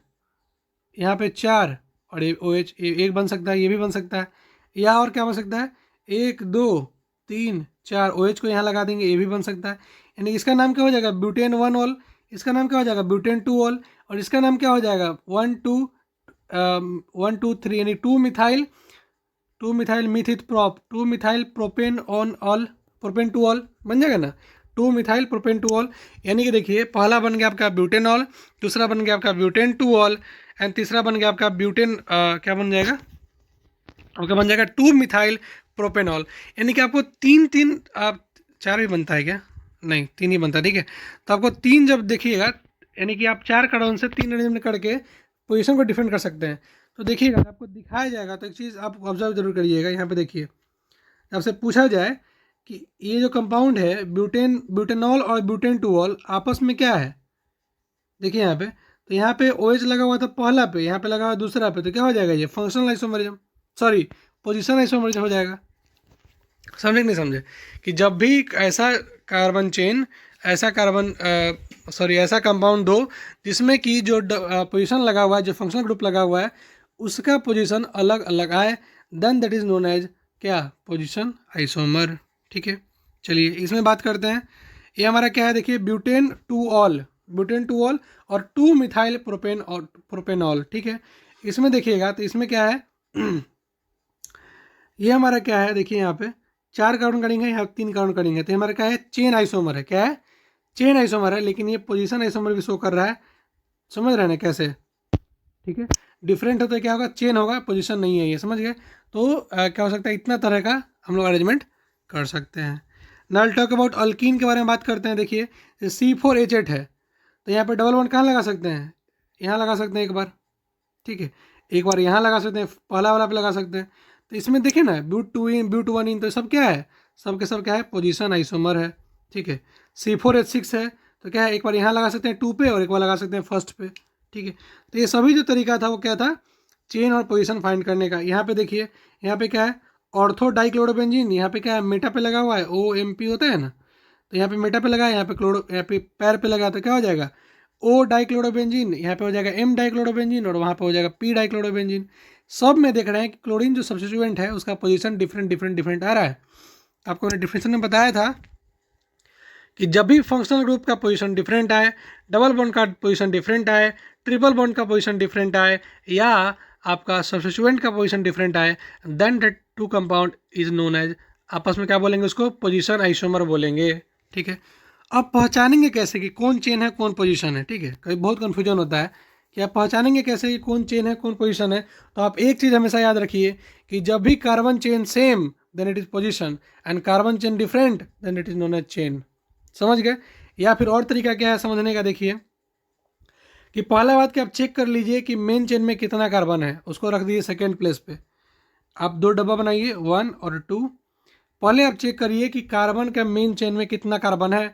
Speaker 1: यहाँ पे 4 और OH एक बन सकता है, ये भी बन सकता है। या और क्या बन सकता है, 1 2 3 4 OH को यहाँ लगा देंगे, ये भी बन सकता है। यानी इसका नाम क्या हो जाएगा, ब्यूटेन 1 ऑल। इसका नाम क्या हो जाएगा, ब्यूटेन 2 ऑल। और इसका नाम क्या हो जाएगा 1 2 3 यानी 2 मिथाइल मिथित प्रॉप, 2 मिथाइल प्रोपेन ऑन ऑल, प्रोपेन 2 ऑल बन जाएगा ना। 2 मिथाइल प्रोपेन टू ऑल, यानी कि देखिए पहला बन गया आपका ब्यूटेनॉल, दूसरा बन गया आपका ब्यूटेन टू ऑल, एंड तीसरा बन गया आपका ब्यूटेन क्या बन जाएगा, आपका बन जाएगा 2 मिथाइल प्रोपेनॉल। यानी कि आपको तीन तीन आप 4 भी बनता है क्या, नहीं 3 ही बनता है, ठीक है। तो आपको 3 जब देखिएगा, यानी कि आप 4 कार्बन से 3 अरेंजमेंट करके पोजीशन को डिफरेंट कर सकते हैं। तो देखिएगा आपको दिखाया जाएगा, तो एक चीज़ आप ऑब्जर्व जरूर करिएगा। यहाँ पे देखिए आपसे पूछा जाए कि ये जो कंपाउंड है ब्यूटेनॉल और ब्यूटेन टू ऑल आपस में क्या है, देखिए यहाँ पे, तो यहाँ पे OH लगा हुआ था पहला पे, यहाँ पे लगा हुआ दूसरा पे, तो क्या हो जाएगा ये functional isomerism, sorry position isomerism हो जाएगा। समझे कि नहीं समझे, कि जब भी ऐसा कार्बन चेन, ऐसा कार्बन ऐसा कंपाउंड हो जिसमें कि जो पोजीशन लगा हुआ है, जो फंक्शनल ग्रुप लगा हुआ है, उसका पोजीशन अलग अलग आए, then that is known as क्या, पोजीशन आइसोमर। ठीक है, चलिए इसमें बात करते हैं। ये हमारा क्या है, देखिए ब्यूटेन टू ऑल और 2 मिथाइल प्रोपेन और प्रोपेनॉल। ठीक है, इसमें देखिएगा तो इसमें क्या है ये हमारा क्या है, देखिए यहाँ पे 4 कार्बन कटिंग है, यहाँ 3 कार्बन कटिंग है, तो हमारा क्या है, चेन आइसोमर है। क्या है, चेन आइसोमर है, लेकिन ये पोजीशन आइसोमर भी शो कर रहा है। समझ रहे हैं ना कैसे, ठीक है। डिफरेंट होता है क्या होगा, चेन होगा, पोजीशन नहीं है, ये समझ गए। तो क्या हो सकता है, इतना तरह का हम लोग अरेंजमेंट कर सकते हैं। नाउ टॉक अबाउट अल्कीन के बारे में बात करते हैं। देखिए C4H8 है, तो यहाँ पे डबल बॉन्ड कहाँ लगा सकते हैं, यहाँ लगा सकते हैं एक बार, ठीक है, एक बार यहाँ लगा सकते हैं, पहला वाला पे लगा सकते हैं। तो इसमें देखिए ना ब्यूट 2 इन ब्यूट 1 इन, तो सब क्या है, सब के सब क्या है, पोजीशन आइसोमर है। ठीक है, C4H6 है, तो क्या है, एक बार यहाँ लगा सकते हैं 2 पे और एक बार लगा सकते हैं फर्स्ट पे। ठीक है, तो ये सभी जो तरीका था वो क्या था, चेन और पोजीशन फाइंड करने का। यहाँ पे देखिए, यहाँ पे क्या है, ऑर्थो डाइक्लोरोबेंजीन, यहाँ पे क्या है, मेटा पे लगा हुआ है, OMP होता है ना, तो यहाँ पे मेटा पे लगा है, यहाँ पे क्लोरो, यहाँ पे पैर पे लगा, तो क्या हो जाएगा, O डाइक्लोरोबेंजीन, यहाँ पे हो जाएगा M डाइक्लोरोबेंजीन, और वहाँ पे हो जाएगा P डाइक्लोरोबेंजीन। सब में देख रहे हैं कि क्लोरीन जो सब्स्टिट्यूएंट है उसका पोजीशन डिफरेंट आ रहा है। आपको मैंने डिफिनेशन में बताया था कि जब भी फंक्शनल ग्रुप का पोजीशन डिफरेंट आए, डबल बॉन्ड का पोजीशन डिफरेंट आए, ट्रिपल बॉन्ड का पोजीशन डिफरेंट आए, या आपका सब्स्टिट्यूएंट का पोजीशन डिफरेंट आए, then that 2 compound is known as, आपस में क्या बोलेंगे उसको, पोजीशन आइसोमर बोलेंगे। ठीक है, अब पहचानेंगे कैसे कि कौन चेन है कौन पोजीशन है। ठीक है, कभी बहुत कन्फ्यूजन होता है कि आप पहचानेंगे कैसे कि कौन चेन है कौन पोजीशन है। तो आप एक चीज़ हमेशा याद रखिए कि जब भी carbon chain same then it is position, and carbon chain different then it is known as chain. समझ गए। या फिर और तरीका क्या है समझने का, देखिए कि पहला बात कि आप चेक कर लीजिए कि मेन चेन में कितना कार्बन है, उसको रख दीजिए सेकेंड प्लेस पे। आप 2 डब्बा बनाइए, 1 और 2। पहले आप चेक करिए कि कार्बन के मेन चेन में कितना कार्बन है।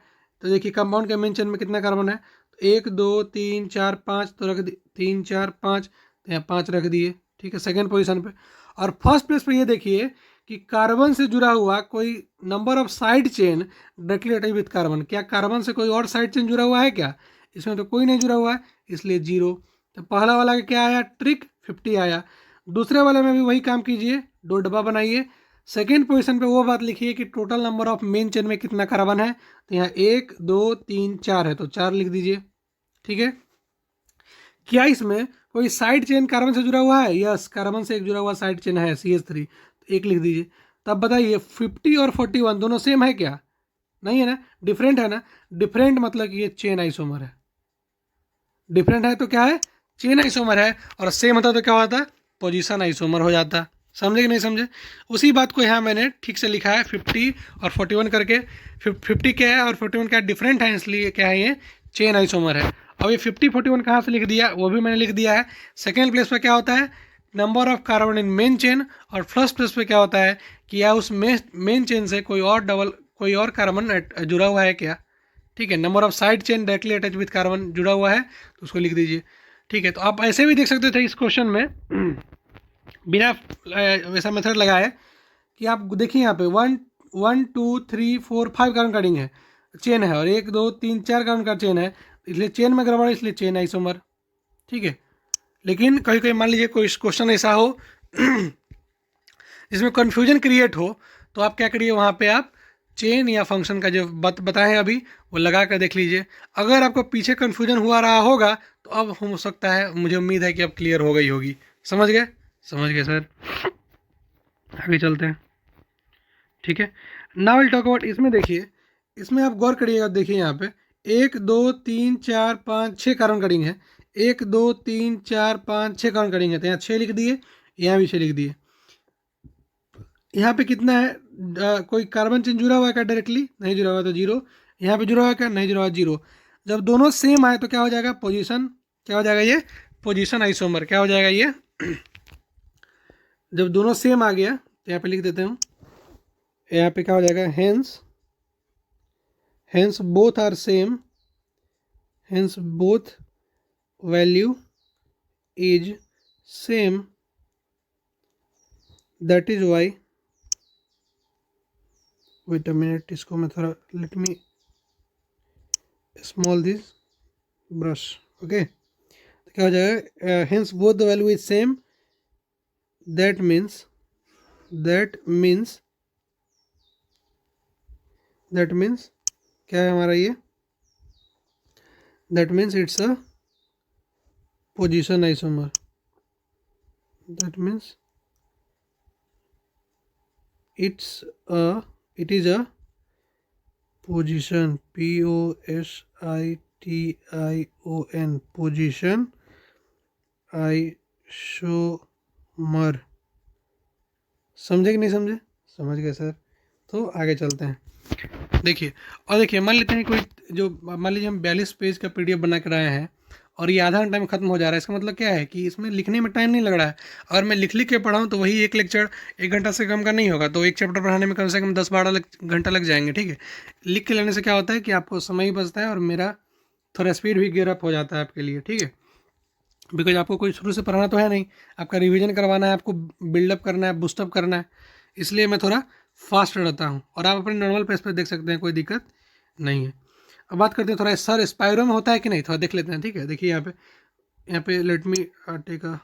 Speaker 1: तो देखिए कंपाउंड के मेन चेन में कितना कार्बन है, तो 1 2 3 4 5, तो रख दी 3 4 5, तो यहाँ 5 रख दिए। ठीक है, सेकेंड पोजीशन पे। और फर्स्ट प्लेस पे ये देखिए कि कार्बन से जुड़ा हुआ कोई number of side chain directly attach with carbon, क्या कार्बन से कोई और साइड चेन जुड़ा हुआ है क्या, इसमें तो कोई नहीं जुड़ा हुआ है, इसलिए 0। तो पहला वाला का क्या आया, ट्रिक 50 आया। दूसरे वाले में भी वही काम कीजिए, 2 डब्बा बनाइए, सेकेंड पोजीशन पे वो बात लिखिए कि total number of main chain में कितना कार्बन है, तो यहाँ 1 2 3 4 है, तो 4 लिख दीजिए। ठीक है, क्या इसमें कोई साइड चेन कार्बन से जुड़ा हुआ है, यस कार्बन से एक जुड़ा हुआ साइड चेन है CH3, तो 1 लिख दीजिए। तब बताइए 50 और 41 दोनों सेम है क्या, नहीं है ना, डिफरेंट है ना। डिफरेंट मतलब कि ये चेन आइसोमर है, डिफरेंट है तो क्या है, चेन आइसोमर है, और सेम होता तो क्या होता, पोजीशन आइसोमर हो जाता। समझे कि नहीं समझे, उसी बात को यहाँ मैंने ठीक से लिखा है 50 और 41 करके। 50 क्या है और 41 क्या डिफरेंट है, इसलिए क्या है ये चेन आइसोमर है। अब ये 50 41 कहाँ से लिख दिया, वो भी मैंने लिख दिया है। सेकेंड प्लेस पर क्या होता है, number of carbon in main chain, और फर्स्ट प्लेस पे क्या होता है कि या उस मेन चेन से कोई और कार्बन जुड़ा हुआ है क्या। ठीक है, number of side chain directly attach with carbon जुड़ा हुआ है, तो उसको लिख दीजिए। ठीक है, तो आप ऐसे भी देख सकते थे इस क्वेश्चन में बिना वैसा मेथड लगाए कि आप देखिए यहाँ पे 1 1 2 3 4 5 कार्बन कटिंग है, चेन है, और 1 2 3 4 कार्बन का चेन है, इसलिए चेन में गड़बड़ है, इसलिए चेन आइसोमर। ठीक है, लेकिन कहीं कहीं मान लीजिए कोई क्वेश्चन ऐसा हो जिसमें कन्फ्यूजन क्रिएट हो, तो आप क्या करिए, वहाँ पे आप चेन या फंक्शन का जो बताएं अभी वो लगा कर देख लीजिए। अगर आपको पीछे कन्फ्यूजन हुआ रहा होगा तो अब हो सकता है, मुझे उम्मीद है कि अब क्लियर हो गई होगी। समझ गए, समझ गए सर, आगे चलते हैं। ठीक है, नाउ विल टॉक अबाउट, इसमें देखिए इसमें आप गौर करिएगा, देखिए यहाँ पे 1 2 3 4 5 6 कार्बन कटिंग है, 1 2 3 4 5 6 कार्बन कटिंग है, तो यहाँ 6 लिख दिए, यहाँ भी 6 लिख दिए। यहाँ पे कितना है, कोई कार्बन चेन जुड़ा हुआ है क्या डायरेक्टली? नहीं जुड़ा हुआ, तो जीरो। यहाँ पे जुड़ा हुआ है क्या? नहीं जुड़ा हुआ, जीरो। जब दोनों सेम आए तो क्या हो जाएगा? पोजीशन। क्या हो जाएगा ये? Position isomer. क्या हो जाएगा ये? जब दोनों सेम आ गया तो यहाँ पे लिख देते हूँ, यहाँ पे क्या हो जाएगा? Hence both are same, hence both value is same, that is why. Wait a minute, इसको मैं थोड़ा let me small this brush. Okay, तो क्या हो जाएगा? Hence both the value is same, that means क्या है हमारा ये? That means it's a position isomer. That means it is a position, POSITION, position isomer। समझे कि नहीं समझे? समझ गए सर। तो आगे चलते हैं, देखिए। और देखिए, मान लेते हैं कोई जो, मान लीजिए हम 42 पेज का PDF बना कर आए हैं और ये आधा घंटा में खत्म हो जा रहा है। इसका मतलब क्या है कि इसमें लिखने में टाइम नहीं लग रहा है। अगर मैं लिख के पढ़ाऊँ तो वही एक लेक्चर 1 घंटा से कम का नहीं होगा, तो एक चैप्टर पढ़ाने में कम से कम 10-12 घंटा लग जाएंगे, ठीक है। लिख के लेने से क्या होता है कि आपको समय ही बचता है और मेरा थोड़ा स्पीड भी गियर अप हो जाता है आपके लिए, ठीक है। बिकॉज आपको कोई शुरू से पढ़ाना तो है नहीं, आपका रिविजन करवाना है, आपको बिल्डअप करना है, बूस्टअप करना है, इसलिए मैं थोड़ा फास्ट रहता हूँ। और आप अपने नॉर्मल पेज पर देख सकते हैं, कोई दिक्कत नहीं है। अब बात करते हैं थोड़ा, सर स्पायरो में होता है कि नहीं, थोड़ा देख लेते हैं, ठीक है। देखिए यहाँ पे लेट मी टेक अ,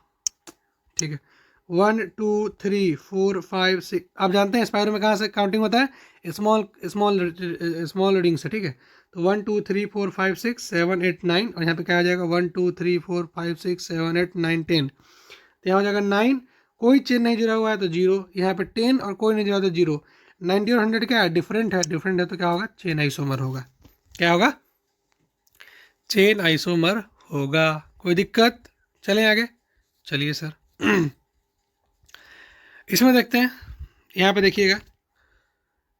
Speaker 1: ठीक है। 1 2 3 4 5 6, आप जानते हैं स्पायरो में कहाँ से काउंटिंग होता है? स्मॉल रीडिंग से, ठीक है। तो 1 2 3 4 5 6 7 8 9, और यहाँ पे क्या आ जाएगा? 1 2 3 4 5 6 7 8 9 10। तो यहाँ हो जाएगा 9, कोई चेन नहीं जुड़ा हुआ है तो जीरो। यहाँ पे 10 और कोई नहीं जुड़ा तो जीरो। 90 और 100 क्या है? डिफरेंट है, तो क्या होगा? चेन आइसोमर होगा। क्या होगा? चेन आइसोमर होगा। कोई दिक्कत? चलें आगे, चलिए सर। इसमें देखते हैं, यहाँ पे देखिएगा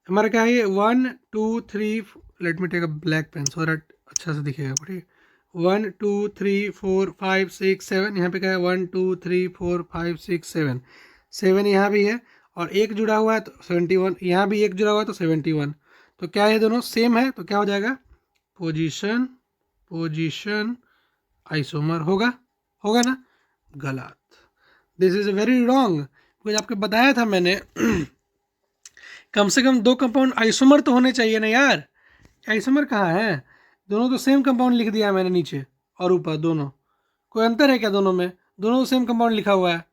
Speaker 1: हमारा क्या है? 1 2 3, let me take a black pen so that अच्छा से दिखेगा, ठीक है। 1 2 3 4 5 6 7, यहाँ पे क्या है? 1 2 3 4 5 6 7, 7 यहाँ भी है और एक जुड़ा हुआ है तो 71, यहाँ भी एक जुड़ा हुआ है तो 71। तो क्या ये दोनों सेम है? तो क्या हो जाएगा? पोजीशन आइसोमर होगा ना? गलत। This is very wrong, because आपको बताया था मैंने कम से कम 2 कंपाउंड आइसोमर तो होने चाहिए ना यार। आइसोमर कहाँ है? दोनों तो सेम कंपाउंड लिख दिया है मैंने नीचे और ऊपर, दोनों। कोई अंतर है क्या दोनों में? दोनों सेम कंपाउंड लिखा हुआ है।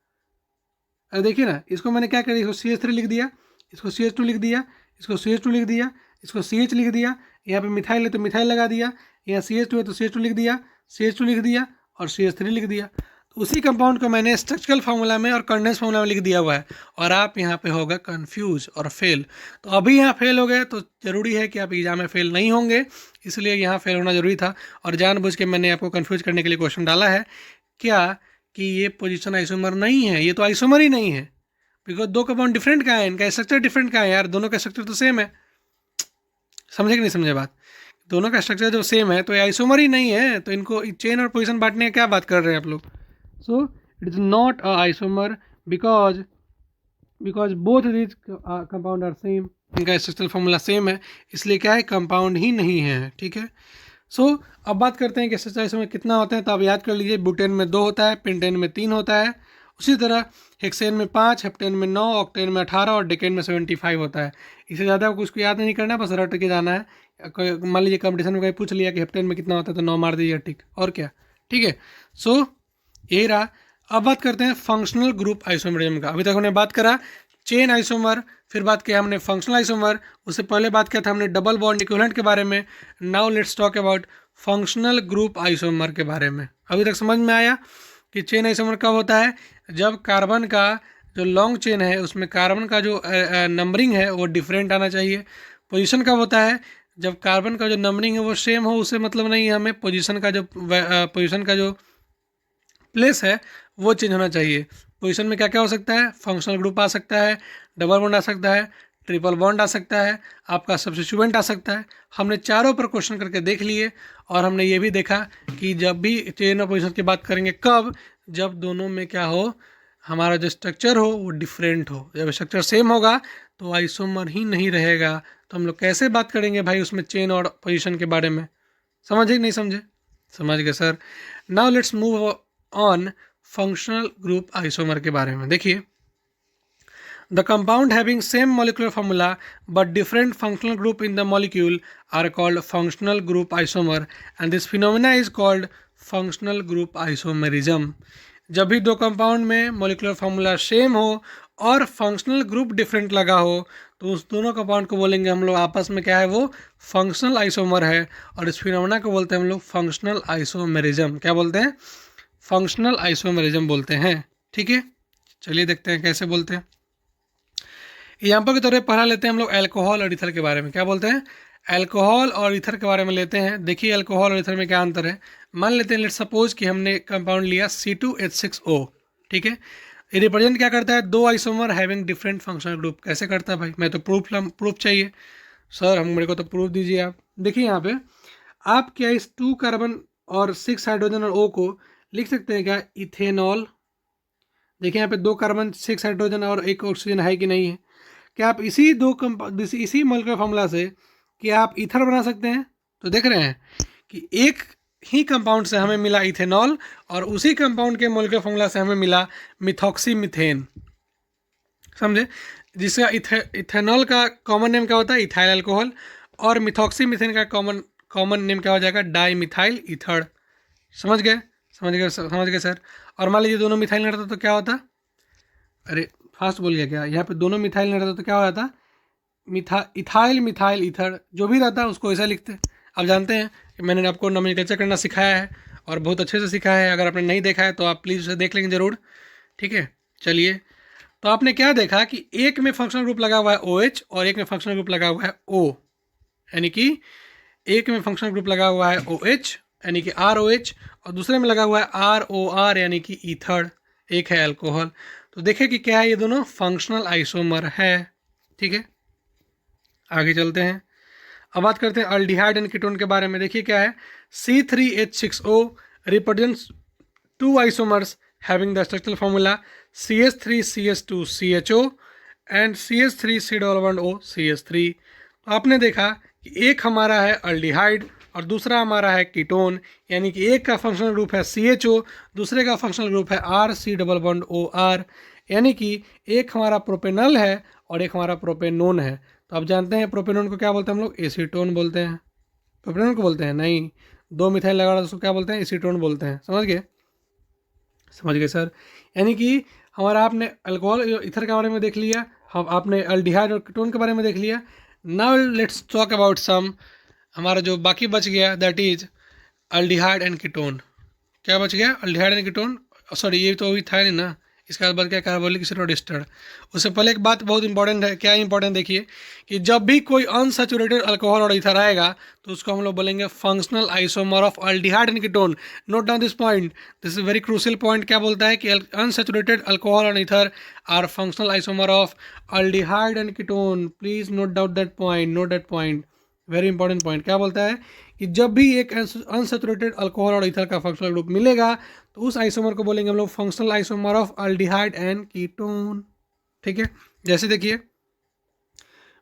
Speaker 1: अरे देखिए ना, इसको मैंने क्या किया? इसको CH3 लिख दिया, इसको CH2 लिख दिया, इसको CH2 लिख दिया, इसको CH लिख दिया, यहाँ पे मिथाइल है तो मिथाइल लगा दिया, यहाँ CH2 है तो CH2 लिख दिया, CH2 लिख दिया और CH3 लिख दिया। तो उसी कंपाउंड को मैंने स्ट्रक्चरल फार्मूला में और कंडेंस फार्मूला में लिख दिया हुआ है, और आप यहाँ पे होगा कंफ्यूज और फेल। तो अभी यहाँ फेल हो गए तो ज़रूरी है कि आप एग्जाम में फेल नहीं होंगे, इसलिए यहाँ फेल होना ज़रूरी था। और जानबूझ के मैंने आपको कन्फ्यूज करने के लिए क्वेश्चन डाला है क्या कि ये पोजीशन आइसोमर नहीं है, ये तो आइसोमर ही नहीं है। बिकॉज 2 कंपाउंड डिफरेंट का है, इनका स्ट्रक्चर डिफरेंट का है यार, दोनों का स्ट्रक्चर तो सेम है। समझे कि नहीं समझे बात? दोनों का स्ट्रक्चर जो सेम है तो ये आइसोमर ही नहीं है, तो इनको चेन और पोजीशन बांटने का क्या बात कर रहे हैं आप लोग? So it is not a isomer because both these compound are same, इनका स्ट्रक्चरल फॉर्मूला सेम है, इसलिए क्या है? कंपाउंड ही नहीं है, ठीक है। सो अब बात करते हैं कि स्ट्रक्चरल आइसोमर कितना होते हैं। तो आप याद कर लीजिए, ब्यूटेन में 2 होता है, पेंटेन में 3 होता है, उसी तरह हेक्सेन में 5, हेप्टेन में 9, ऑक्टेन में 18 और डेकेन में 75 होता है। इससे ज़्यादा कुछ को याद नहीं करना, बस रट के जाना है। मान लीजिए कंपटीशन में कहीं पूछ लिया कि हेप्टेन में कितना होता है तो 9 मार दीजिए, टिक, और क्या, ठीक है। सो यही रहा। अब बात करते हैं फंक्शनल ग्रुप आइसोमरिज्म का। अभी तक हमने बात करा चेन आइसोमर, फिर बात किया हमने फंक्शनल आइसोमर, उससे पहले बात किया था हमने डबल बॉन्ड इक्विवेलेंट के बारे में। Now let's talk about functional group isomer के बारे में। अभी तक समझ में आया कि चेन आइसोमर कब होता है? जब कार्बन का जो लॉन्ग चेन है उसमें कार्बन का जो नंबरिंग है वो डिफरेंट आना चाहिए। पोजीशन कब होता है? जब कार्बन का जो नंबरिंग है वो सेम हो उससे मतलब नहीं है, हमें पोजीशन का जो प्लेस है वो चेंज होना चाहिए। पोजीशन में क्या क्या हो सकता है, फंक्शनल ग्रुप आ सकता है, डबल बॉन्ड आ सकता है, ट्रिपल बॉन्ड आ सकता है, आपका सब्स्टिट्यूएंट आ सकता है। हमने चारों पर क्वेश्चन करके देख लिए और हमने ये भी देखा कि जब भी चेन ऑफ पोजीशन की बात करेंगे कब, जब दोनों में क्या हो, हमारा जो स्ट्रक्चर हो वो डिफरेंट हो। जब स्ट्रक्चर सेम होगा तो आइसोमर ही नहीं रहेगा, तो हम लोग कैसे बात करेंगे भाई उसमें चेन और पोजीशन के बारे में। समझे कि नहीं समझे? समझ गए sir. Now let's move on functional group isomer के बारे में। देखिए, the compound having same molecular formula but different functional group in the molecule are called functional group isomer and this phenomena is called functional group isomerism. जब भी दो compound में molecular formula same हो और फंक्शनल ग्रुप डिफरेंट लगा हो तो उस दोनों कंपाउंड को बोलेंगे हम लोग आपस में क्या है, वो फंक्शनल आइसोमर है। और इस फिनोमेना को बोलते हैं हम लोग फंक्शनल आइसोमेरिज्म। क्या बोलते हैं? फंक्शनल आइसोमेरिज्म बोलते हैं। ठीक है, चलिए देखते हैं कैसे बोलते हैं। एग्जाम्पल के तौर पर पढ़ा लेते हैं हम लोग अल्कोहल और ईथर के बारे में। क्या बोलते हैं? अल्कोहल और ईथर के बारे में लेते हैं। देखिए अल्कोहल और ईथर में क्या अंतर है। मान लेते हैं, लेट सपोज कि हमने कंपाउंड लिया C2H6O। ठीक है, ये रिप्रेजेंट क्या करता है? दो isomer having different functional group. कैसे करता है भाई? मैं तो प्रूफ चाहिए सर, हम मेरे को तो प्रूफ दीजिए आप। देखिए यहाँ पे आप क्या इस 2 कार्बन और 6 हाइड्रोजन और O को लिख सकते हैं क्या? इथेनॉल। देखिए यहाँ पे 2 कार्बन 6 हाइड्रोजन और 1 ऑक्सीजन है कि नहीं है? क्या आप इसी मॉलिक्यूलर फार्मूला से क्या आप ईथर बना सकते हैं? तो देख रहे हैं कि एक ही कंपाउंड से हमें मिला इथेनॉल और उसी कंपाउंड के मॉलिक्यूलर फार्मूला से हमें मिला मिथॉक्सी मीथेन। समझे? जिसका इथेनॉल का कॉमन नेम क्या होता है? Ethyl alcohol. और मिथॉक्सी मीथेन का कॉमन नेम क्या हो जाएगा? Di methyl ether. समझ गए? समझ गए सर। और मान लीजिए दोनों मिथाइल नहीं रहता तो क्या होता? अरे फास्ट बोल गया क्या? यहाँ पे दोनों मिथाइल नहीं रहता तो क्या हो जाता? Ethyl methyl ether. जो भी रहता है उसको ऐसा लिखते हैं। आप जानते हैं कि मैंने आपको नोमेनक्लेचर करना सिखाया है और बहुत अच्छे से सिखाया है। अगर आपने नहीं देखा है तो आप प्लीज़ उसे देख लेंगे ज़रूर। ठीक है, चलिए। तो आपने क्या देखा कि एक में फंक्शनल ग्रुप लगा हुआ है OH और एक में फंक्शनल ग्रुप लगा हुआ है O। यानी कि एक में फंक्शनल ग्रुप लगा हुआ है OH यानी कि ROH और दूसरे में लगा हुआ है ROR यानी कि ईथर। एक है अल्कोहल। तो देखें कि क्या है, ये दोनों फंक्शनल आइसोमर है। ठीक है, आगे चलते हैं। अब बात करते हैं अल्डिहाइड एंड कीटोन के बारे में। देखिए क्या है, C3H6O represents 2 isomers having the structural formula CH3CH2CHO and CH3C_O CH3। तो आपने देखा कि एक हमारा है अल्डिहाइड और दूसरा हमारा है कीटोन। यानी कि एक का फंक्शनल ग्रुप है CHO, दूसरे का फंक्शनल ग्रुप है RC_OR। यानी कि एक हमारा प्रोपेनल है और एक हमारा प्रोपेनोन है। तो आप जानते हैं प्रोपेनोन को क्या बोलते हैं हम लोग? एसीटोन बोलते हैं। प्रोपेनोन को बोलते हैं नहीं, 2 मिथाइल लगा रहा उसको क्या बोलते हैं? एसीटोन बोलते हैं। समझ गए? समझ गए सर। यानी कि हमारा आपने अल्कोहल ईथर के बारे में देख लिया, हम आपने अल्डिहाइड और कीटोन के बारे में देख लिया। Now let's talk about some, हमारा जो बाकी बच गया that is aldehyde and ketone. क्या बच गया? Aldehyde and ketone. सॉरी, ये तो अभी था नहीं ना। इसके बाद क्या? कार्बोलिक एसिड और एस्टर। उससे पहले एक बात बहुत इंपॉर्टेंट है। क्या इंपॉर्टेंट? देखिए कि जब भी कोई अनसैचुरेटेड अल्कोहल और ईथर आएगा तो उसको हम लोग बोलेंगे functional isomer of aldehyde and ketone. Note down this point, this is very crucial point. क्या बोलता है कि अनसैचुरेटेड अल्कोहल और ether are functional isomer of aldehyde and ketone. Please note down that point, note that point, very important point. क्या बोलता है कि जब भी एक अनसैचुरेटेड अल्कोहल और ईथर का फंक्शनल ग्रुप मिलेगा तो उस आइसोमर को बोलेंगे हम लोग functional isomer of aldehyde and ketone. ठीक है, जैसे देखिए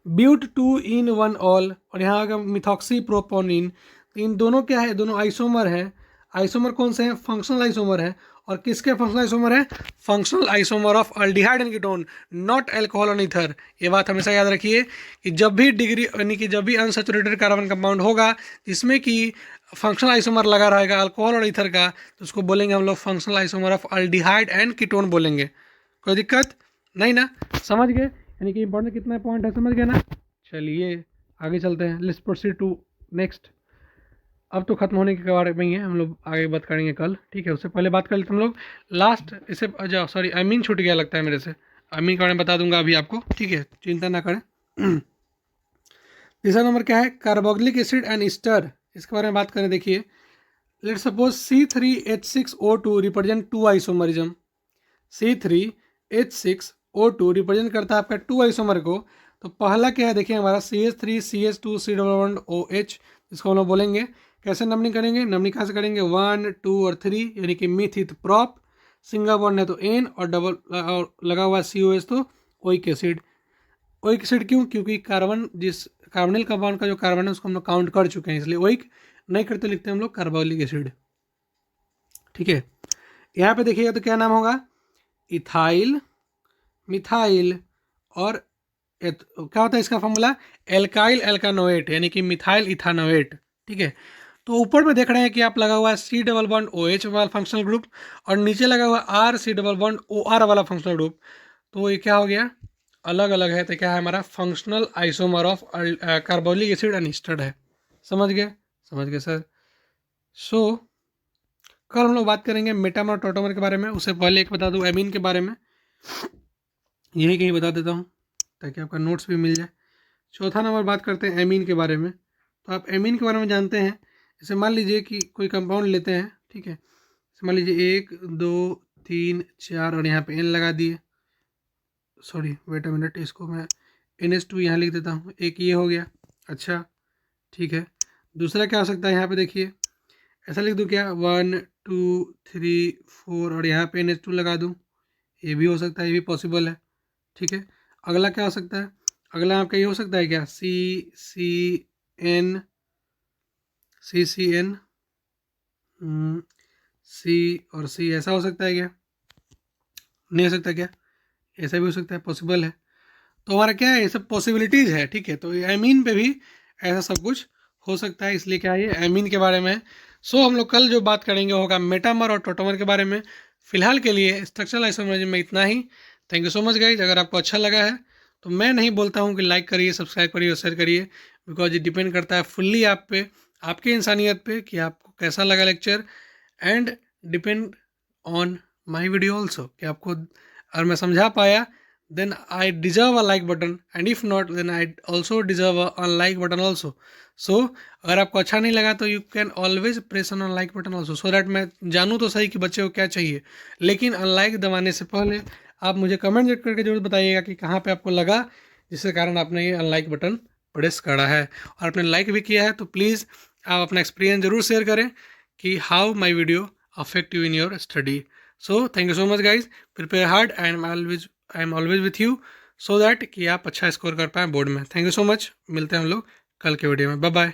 Speaker 1: ब्यूट 2 in 1 ऑल और यहाँ आगे मिथॉक्सी प्रोपोनिन। तो इन दोनों क्या है? दोनों आइसोमर है। आइसोमर कौन से हैं? फंक्शनल आइसोमर है। और किसके फंक्शनल आइसोमर है? Functional isomer of aldehyde and ketone, not alcohol और ईथर। ये बात हमेशा याद रखिए कि जब भी डिग्री यानी कि जब भी अनसैचुरेटेड कार्बन कंपाउंड होगा जिसमें कि फंक्शनल आइसोमर लगा रहेगा अल्कोहल और ईथर का, तो उसको बोलेंगे हम लोग functional isomer of aldehyde and ketone बोलेंगे। कोई दिक्कत नहीं ना? समझ गए? यानी कि इंपॉर्टेंट कितना पॉइंट है, समझ गए ना? चलिए आगे चलते हैं। Let's proceed to next. अब तो खत्म होने के बारे में ही है, हम लोग आगे बात करेंगे कल। ठीक है, उससे पहले बात कर लेते हम लोग लास्ट इसे। अच्छा सॉरी, अमीन छूट गया लगता है मेरे से। अमीन का मैं बता दूंगा अभी आपको। ठीक है, चिंता ना करें। तीसरा नंबर क्या है, कार्बोक्सिलिक एसिड एंड ईस्टर, इसके बारे में बात करें। देखिए, let suppose C3H6O2 represent 2 isomerism. C3H6O2 represent करता है आपका 2 आइसोमर को। तो पहला क्या है, देखिए हमारा CH3CH2 C11OH, इसको हम लोग बोलेंगे। कैसे नंबरिंग करेंगे, नंबरिंग कहाँ से करेंगे, 1 2 और 3, यानी कि मिथित प्रॉप, सिंगल बॉन्ड है तो N, और डबल लगा हुआ COH तो ओइक एसिड। ओइक एसिड क्यों, क्योंकि कार्बन, जिस कार्बोनिल कंपाउंड का जो कार्बन है उसको हम लोग काउंट कर चुके हैं, इसलिए ओइक नहीं करते, लिखते हैं हम लोग कार्बोलिक एसिड। ठीक है, यहाँ पे देखिएगा तो क्या नाम होगा, इथाइल, मिथाइल, और क्या होता है इसका फॉर्मूला, एल्काइल एल्कानोएट, यानी कि मिथाइल इथानोएट। ठीक है, तो ऊपर में देख रहे हैं कि आप लगा हुआ है C डबल बॉन्ड OH वाला फंक्शनल ग्रुप, और नीचे लगा हुआ RC डबल बॉन्ड OR वाला फंक्शनल ग्रुप। तो ये क्या हो गया, अलग अलग है, तो क्या है हमारा functional isomer of carbolic acid and Easter है। समझ गए, समझ गए सर। सो कल हम लोग बात करेंगे मेटामर और टोटोमर के बारे में। उससे पहले एक बता दूं एमीन के बारे में, यही कहीं बता देता हूँ ताकि आपका नोट्स भी मिल जाए। चौथा नंबर बात करते हैं एमीन के बारे में। तो आप एमीन के बारे में जानते हैं, जैसे मान लीजिए कि कोई कंपाउंड लेते हैं, ठीक है, जैसे मान लीजिए 1 2 3 4 और यहाँ पे N लगा दिए, सॉरी वेट अ मिनट, इसको मैं NH2 यहाँ लिख देता हूँ, एक ये हो गया। अच्छा, ठीक है, दूसरा क्या हो सकता है, यहाँ पे देखिए ऐसा लिख दूँ क्या, 1 2 3 4 और यहाँ पे NH2 लगा दूँ, ये भी हो सकता है, ये भी पॉसिबल है। ठीक है, अगला क्या हो सकता है, अगला आपका ये हो सकता है क्या, CCN C और C, ऐसा हो सकता है क्या, नहीं हो सकता क्या, ऐसा भी हो सकता है, पॉसिबल है। तो हमारा क्या है, ये सब पॉसिबिलिटीज़ है। ठीक है, तो एमीन पे भी ऐसा सब कुछ हो सकता है, इसलिए क्या है ये एमीन के बारे में है। सो हम लोग कल जो बात करेंगे होगा मेटामर और टोटोमर के बारे में। फिलहाल के लिए स्ट्रक्चरल आइसोमरिज्म में इतना ही। Thank you so much guys. अगर आपको अच्छा लगा है तो मैं नहीं बोलता हूँ कि लाइक करिए, सब्सक्राइब करिए और शेयर करिए, बिकॉज ये डिपेंड करता है फुल्ली आप पे, आपकी इंसानियत पे, कि आपको कैसा लगा lecture, and depend on my video also, कि आपको अगर मैं समझा पाया then I deserve a like button, and if not then I also deserve a unlike button also. So अगर आपको अच्छा नहीं लगा तो you can always press on like button also, so that मैं जानूँ तो सही कि बच्चे को क्या चाहिए। लेकिन अनलाइक दबाने से पहले आप मुझे कमेंट करके जरूर बताइएगा कि कहाँ पे आपको लगा जिसके कारण आपने ये अनलाइक बटन प्रेस करा है, और आपने लाइक भी किया है तो प्लीज़ आप अपना एक्सपीरियंस जरूर शेयर करें कि how my video affect you in your study. So thank you so much guys, prepare hard and I am always with you, so that कि आप अच्छा स्कोर कर पाएँ बोर्ड में। थैंक यू सो मच, मिलते हैं हम लोग कल के वीडियो में, बाय बाय।